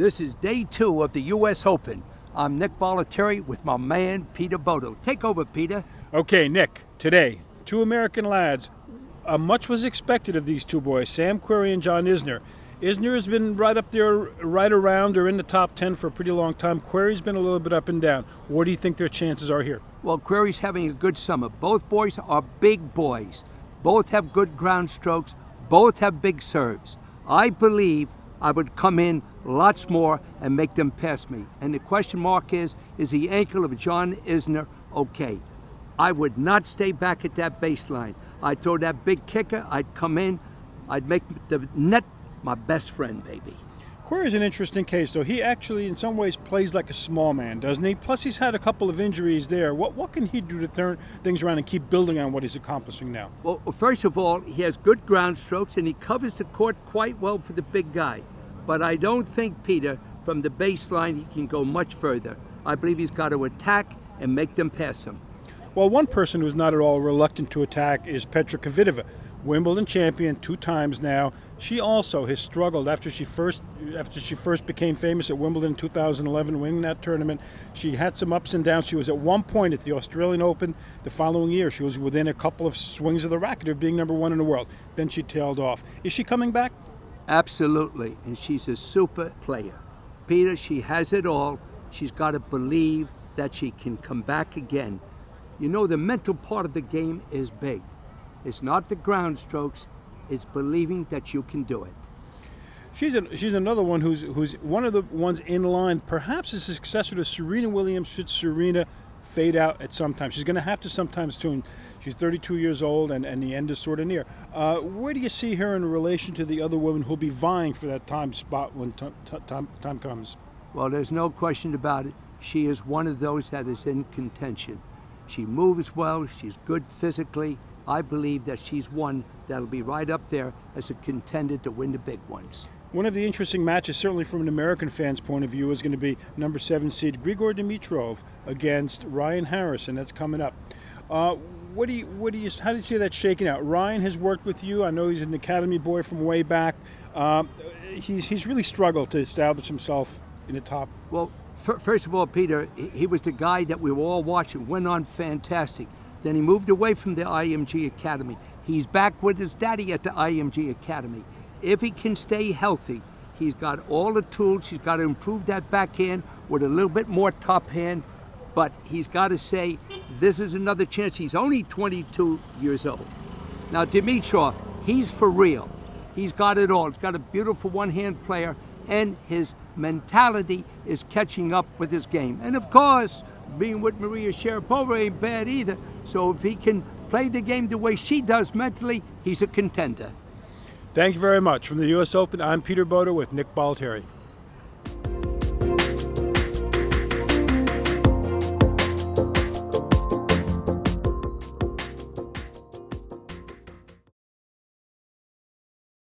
This is day 2 of the U.S. Open. I'm Nick Bollettieri with my man, Peter Bodo. Take over, Peter. Okay, Nick, today, two American lads. Much was expected of these two boys, Sam Querrey and John Isner. Isner has been right up there, right around or in the top 10 for a pretty long time. Querrey's been a little bit up and down. What do you think their chances are here? Well, Querrey's having a good summer. Both boys are big boys. Both have good ground strokes. Both have big serves. I believe I would come in lots more and make them pass me. And the question mark is the ankle of John Isner okay? I would not stay back at that baseline. I'd throw that big kicker, I'd come in, I'd make the net my best friend, baby. Querrey's an interesting case, though. He actually, in some ways, plays like a small man, doesn't he? Plus, he's had a couple of injuries there. What can he do to turn things around and keep building on what he's accomplishing now? Well, first of all, he has good ground strokes, and he covers the court quite well for the big guy. But I don't think, Peter, from the baseline, he can go much further. I believe he's got to attack and make them pass him. Well, one person who's not at all reluctant to attack is Petra Kvitova, Wimbledon champion 2 times now. She also has struggled after she first became famous at Wimbledon in 2011, winning that tournament. She had some ups and downs. She was at one point at the Australian Open the following year. She was within a couple of swings of the racket of being #1 in the world. Then she tailed off. Is she coming back? Absolutely, and she's a super player. Peter, she has it all. She's got to believe that she can come back again. You know, the mental part of the game is big. It's not the ground strokes, it's believing that you can do it. She's another one who's one of the ones in line, perhaps a successor to Serena Williams should Serena fade out at some time. She's going to have to sometimes too. She's 32 years old, and the end is sort of near. Where do you see her in relation to the other women who'll be vying for that time spot when time comes? Well, there's no question about it. She is one of those that is in contention. She moves well, she's good physically. I believe that she's one that'll be right up there as a contender to win the big ones. One of the interesting matches, certainly from an American fan's point of view, is going to be number 7 seed Grigor Dimitrov against Ryan Harrison. That's coming up. How do you see that shaking out? Ryan has worked with you. I know he's an academy boy from way back. He's really struggled to establish himself in the top. Well, first of all, Peter, he was the guy that we were all watching, went on fantastic. Then he moved away from the IMG Academy. He's back with his daddy at the IMG Academy. If he can stay healthy, he's got all the tools. He's got to improve that backhand with a little bit more top hand. But he's got to say, this is another chance. He's only 22 years old. Now, Dimitrov, he's for real. He's got it all. He's got a beautiful one-hand player, and his mentality is catching up with his game. And of course, being with Maria Sharapova ain't bad either. So if he can play the game the way she does mentally, he's a contender. Thank you very much. From the U.S. Open, I'm Peter Bodo with Nick Bollettieri.